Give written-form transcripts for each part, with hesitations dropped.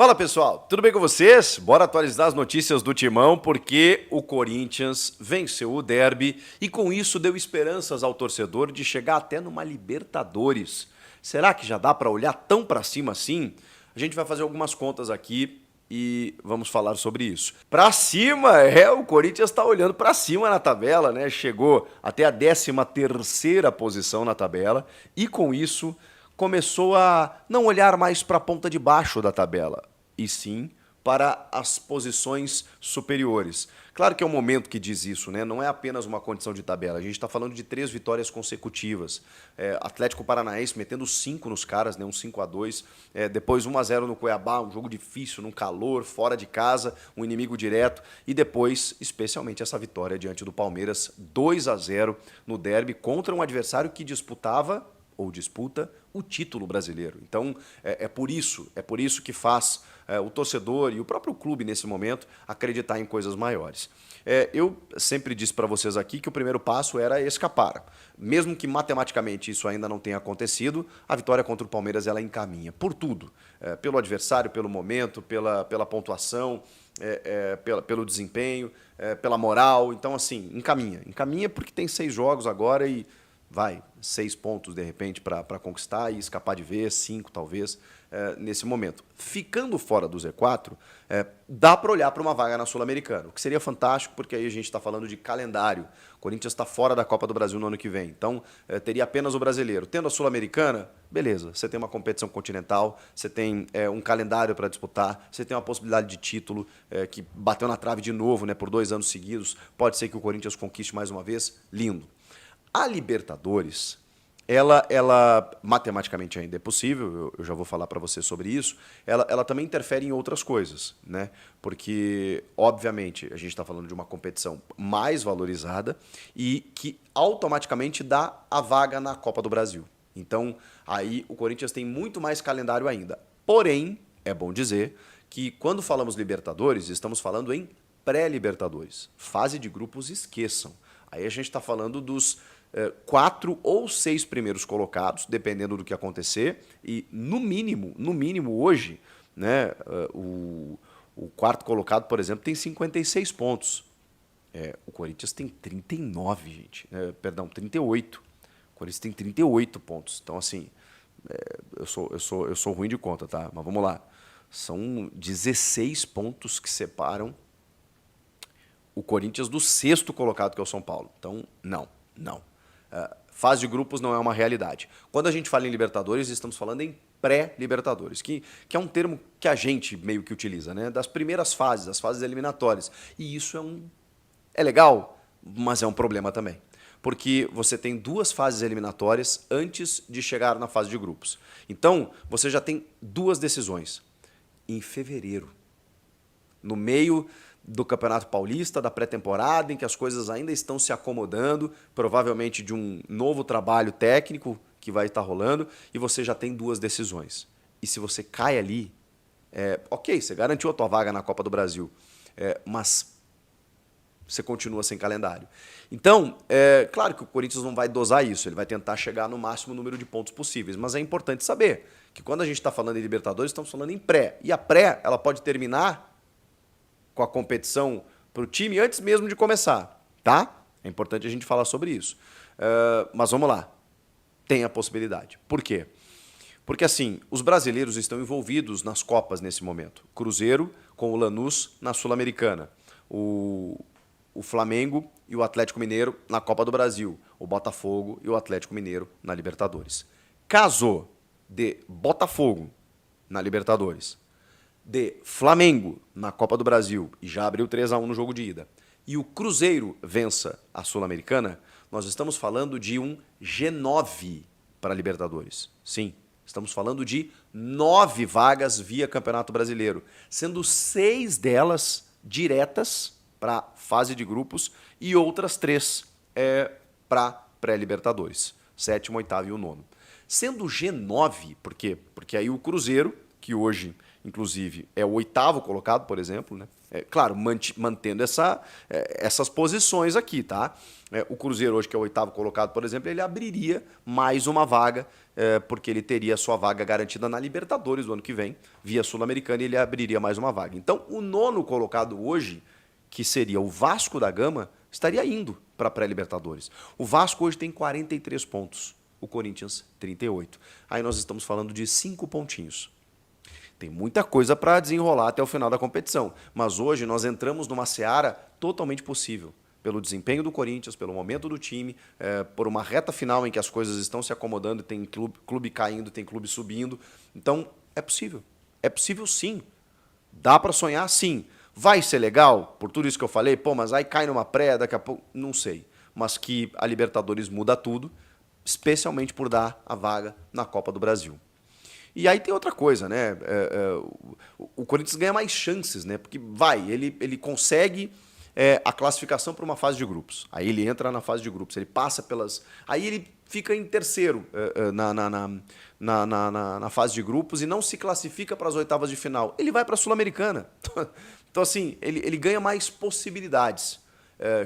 Fala pessoal, tudo bem com vocês? Bora atualizar as notícias do Timão porque o Corinthians venceu o derby e com isso deu esperanças ao torcedor de chegar até numa Libertadores. Será que já dá para olhar tão para cima assim? A gente vai fazer algumas contas aqui e vamos falar sobre isso. Para cima, o Corinthians está olhando para cima na tabela, né? Chegou até a 13ª posição na tabela e com isso começou a não olhar mais para a ponta de baixo da tabela, e sim para as posições superiores. Claro que é um momento que diz isso, né? Não é apenas uma condição de tabela. A gente está falando de 3 vitórias consecutivas. Atlético Paranaense metendo 5 nos caras, né? Um 5-2. Depois 1-0 no Cuiabá, um jogo difícil, num calor, fora de casa, um inimigo direto. E depois, especialmente, essa vitória diante do Palmeiras, 2-0 no derby contra um adversário que disputava ou disputa o título brasileiro. Então, é por isso que faz o torcedor e o próprio clube, nesse momento, acreditar em coisas maiores. Eu sempre disse para vocês aqui que o primeiro passo era escapar. Mesmo que matematicamente isso ainda não tenha acontecido, a vitória contra o Palmeiras ela encaminha por tudo. Pelo adversário, pelo momento, pela pontuação, pelo desempenho, pela moral. Então, assim, encaminha. Encaminha porque tem 6 jogos agora e 6 pontos de repente para conquistar e escapar de vez, 5 talvez, nesse momento. Ficando fora do Z4, dá para olhar para uma vaga na Sul-Americana, o que seria fantástico porque aí a gente está falando de calendário. O Corinthians está fora da Copa do Brasil no ano que vem, então teria apenas o brasileiro. Tendo a Sul-Americana, beleza, você tem uma competição continental, você tem um calendário para disputar, você tem uma possibilidade de título que bateu na trave de novo, né, por 2 anos seguidos, pode ser que o Corinthians conquiste mais uma vez, lindo. A Libertadores, ela matematicamente ainda é possível, eu já vou falar para você sobre isso, ela também interfere em outras coisas, né? Porque, obviamente, a gente está falando de uma competição mais valorizada e que automaticamente dá a vaga na Copa do Brasil. Então, aí o Corinthians tem muito mais calendário ainda. Porém, é bom dizer que quando falamos Libertadores, estamos falando em pré-Libertadores. Fase de grupos, esqueçam. Aí a gente está falando dos 4 ou 6 primeiros colocados, dependendo do que acontecer, e no mínimo hoje, né, o quarto colocado, por exemplo, tem 56 pontos. O Corinthians tem 39, gente. Perdão, 38. O Corinthians tem 38 pontos. Então, assim, eu sou ruim de conta, tá? Mas vamos lá. São 16 pontos que separam o Corinthians do 6º colocado, que é o São Paulo. Então, não. Fase de grupos não é uma realidade. Quando a gente fala em Libertadores, estamos falando em pré-Libertadores, que é um termo que a gente meio que utiliza, né? Das primeiras fases, as fases eliminatórias. E isso é legal, mas é um problema também. Porque você tem 2 fases eliminatórias antes de chegar na fase de grupos. Então, você já tem 2 decisões. Em fevereiro, no meio do Campeonato Paulista, da pré-temporada, em que as coisas ainda estão se acomodando, provavelmente de um novo trabalho técnico que vai estar rolando, e você já tem 2 decisões. E se você cai ali, ok, você garantiu a tua vaga na Copa do Brasil, mas você continua sem calendário. Então, claro que o Corinthians não vai dosar isso, ele vai tentar chegar no máximo número de pontos possíveis, mas é importante saber que quando a gente está falando em Libertadores, estamos falando em pré, e a pré ela pode terminar com a competição para o time antes mesmo de começar, tá? É importante a gente falar sobre isso. Mas vamos lá. Tem a possibilidade. Por quê? Porque, assim, os brasileiros estão envolvidos nas Copas nesse momento. Cruzeiro com o Lanús na Sul-Americana. O Flamengo e o Atlético Mineiro na Copa do Brasil. O Botafogo e o Atlético Mineiro na Libertadores. Caso de Botafogo na Libertadores, de Flamengo na Copa do Brasil, e já abriu 3-1 no jogo de ida, e o Cruzeiro vença a Sul-Americana, nós estamos falando de um G9 para a Libertadores. Sim, estamos falando de 9 vagas via Campeonato Brasileiro, sendo 6 delas diretas para a fase de grupos e outras 3 para pré-Libertadores, 7º, 8º e o 9º. Sendo G9, por quê? Porque aí o Cruzeiro, que hoje inclusive, é o oitavo colocado, por exemplo, né? Claro, mantendo essas posições aqui, tá? O Cruzeiro hoje, que é o oitavo colocado, por exemplo, ele abriria mais uma vaga, porque ele teria a sua vaga garantida na Libertadores do ano que vem, via Sul-Americana, e ele abriria mais uma vaga. Então, o nono colocado hoje, que seria o Vasco da Gama, estaria indo para a pré-Libertadores. O Vasco hoje tem 43 pontos, o Corinthians 38. Aí nós estamos falando de 5 pontinhos. Tem muita coisa para desenrolar até o final da competição, mas hoje nós entramos numa seara totalmente possível. Pelo desempenho do Corinthians, pelo momento do time, por uma reta final em que as coisas estão se acomodando, tem clube caindo, tem clube subindo. Então, é possível. É possível sim. Dá para sonhar sim. Vai ser legal? Por tudo isso que eu falei, pô, mas aí cai numa pré, daqui a pouco... Não sei. Mas que a Libertadores muda tudo, especialmente por dar a vaga na Copa do Brasil. E aí tem outra coisa, né? O Corinthians ganha mais chances, né? Porque ele consegue a classificação para uma fase de grupos. Aí ele entra na fase de grupos, ele passa pelas... Aí ele fica em terceiro na fase de grupos e não se classifica para as oitavas de final. Ele vai para a Sul-Americana. Então, assim, ele ganha mais possibilidades.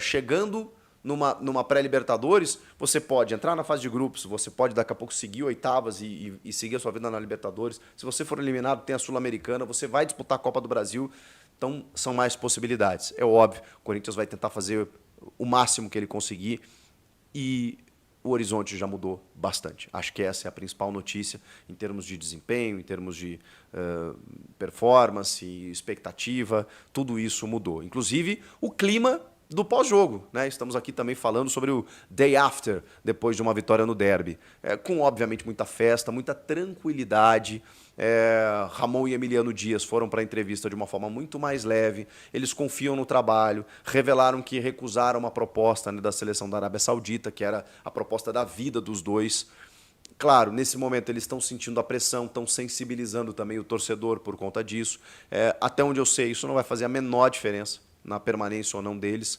Chegando numa pré-Libertadores, você pode entrar na fase de grupos, você pode daqui a pouco seguir oitavas e seguir a sua vida na Libertadores. Se você for eliminado, tem a Sul-Americana, você vai disputar a Copa do Brasil. Então, são mais possibilidades. É óbvio, o Corinthians vai tentar fazer o máximo que ele conseguir e o horizonte já mudou bastante. Acho que essa é a principal notícia em termos de desempenho, em termos de performance, expectativa, tudo isso mudou. Inclusive, o clima do pós-jogo, né? Estamos aqui também falando sobre o day after, depois de uma vitória no derby. Com, obviamente, muita festa, muita tranquilidade. Ramon e Emiliano Dias foram para a entrevista de uma forma muito mais leve. Eles confiam no trabalho, revelaram que recusaram uma proposta, né, da seleção da Arábia Saudita, que era a proposta da vida dos dois. Claro, nesse momento eles estão sentindo a pressão, estão sensibilizando também o torcedor por conta disso. Até onde eu sei, isso não vai fazer a menor diferença na permanência ou não deles.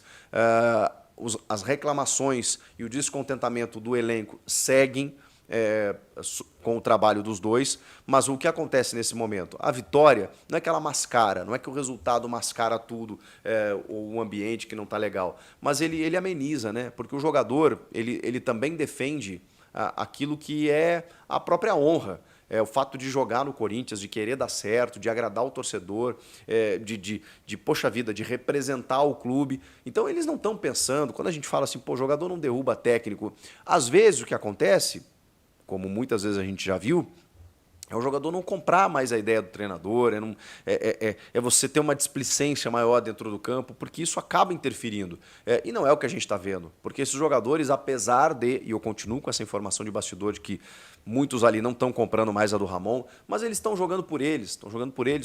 As reclamações e o descontentamento do elenco seguem com o trabalho dos dois, mas o que acontece nesse momento? A vitória não é que ela mascara, não é que o resultado mascara tudo, ou um ambiente que não está legal, mas ele ameniza, né? Porque o jogador ele também defende aquilo que é a própria honra. O fato de jogar no Corinthians, de querer dar certo, de agradar o torcedor, poxa vida, de representar o clube. Então eles não estão pensando, quando a gente fala assim, pô, o jogador não derruba técnico. Às vezes o que acontece, como muitas vezes a gente já viu, é o jogador não comprar mais a ideia do treinador, é você ter uma displicência maior dentro do campo, porque isso acaba interferindo. E não é o que a gente está vendo, porque esses jogadores, apesar de, e eu continuo com essa informação de bastidor de que muitos ali não estão comprando mais a do Ramon, mas eles estão jogando por eles,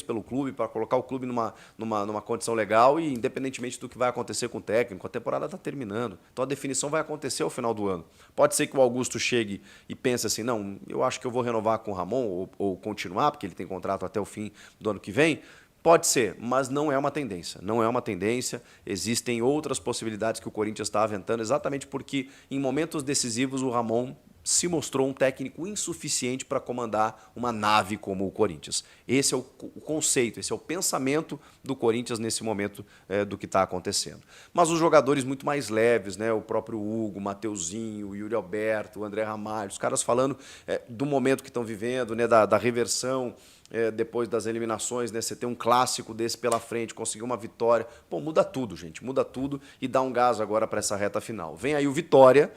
pelo clube, para colocar o clube numa condição legal e independentemente do que vai acontecer com o técnico, a temporada está terminando. Então a definição vai acontecer ao final do ano. Pode ser que o Augusto chegue e pense assim, não, eu acho que eu vou renovar com o Ramon ou continuar, porque ele tem contrato até o fim do ano que vem. Pode ser, mas não é uma tendência. Não é uma tendência. Existem outras possibilidades que o Corinthians está aventando, exatamente porque em momentos decisivos o Ramon se mostrou um técnico insuficiente para comandar uma nave como o Corinthians. Esse é o conceito, esse é o pensamento do Corinthians nesse momento do que está acontecendo. Mas os jogadores muito mais leves, né? O próprio Hugo, o Mateuzinho, o Yuri Alberto, o André Ramalho, os caras falando do momento que estão vivendo, né? Da reversão, depois das eliminações, né? Você ter um clássico desse pela frente, conseguir uma vitória. Pô, muda tudo, gente. Muda tudo e dá um gás agora para essa reta final. Vem aí o Vitória,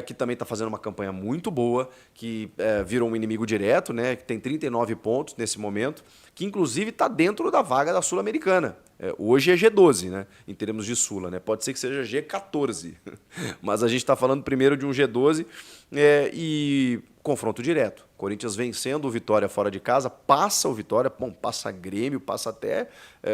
que também está fazendo uma campanha muito boa, que virou um inimigo direto, né? Que tem 39 pontos nesse momento, que inclusive está dentro da vaga da Sul-Americana. Hoje é G12, né? Em termos de Sula, né? Pode ser que seja G14, mas a gente está falando primeiro de um G12 e confronto direto. Corinthians vencendo o Vitória fora de casa, passa o Vitória, passa Grêmio, passa até,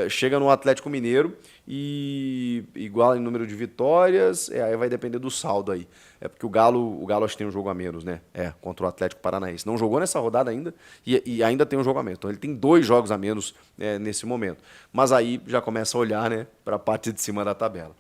chega no Atlético Mineiro e iguala em número de vitórias, aí vai depender do saldo aí. Porque o Galo acho que tem um jogo a menos, né? Contra o Atlético Paranaense. Não jogou nessa rodada ainda e ainda tem um jogo a menos. Então ele tem 2 jogos a menos nesse momento. Mas aí já começa a olhar, né, para a parte de cima da tabela.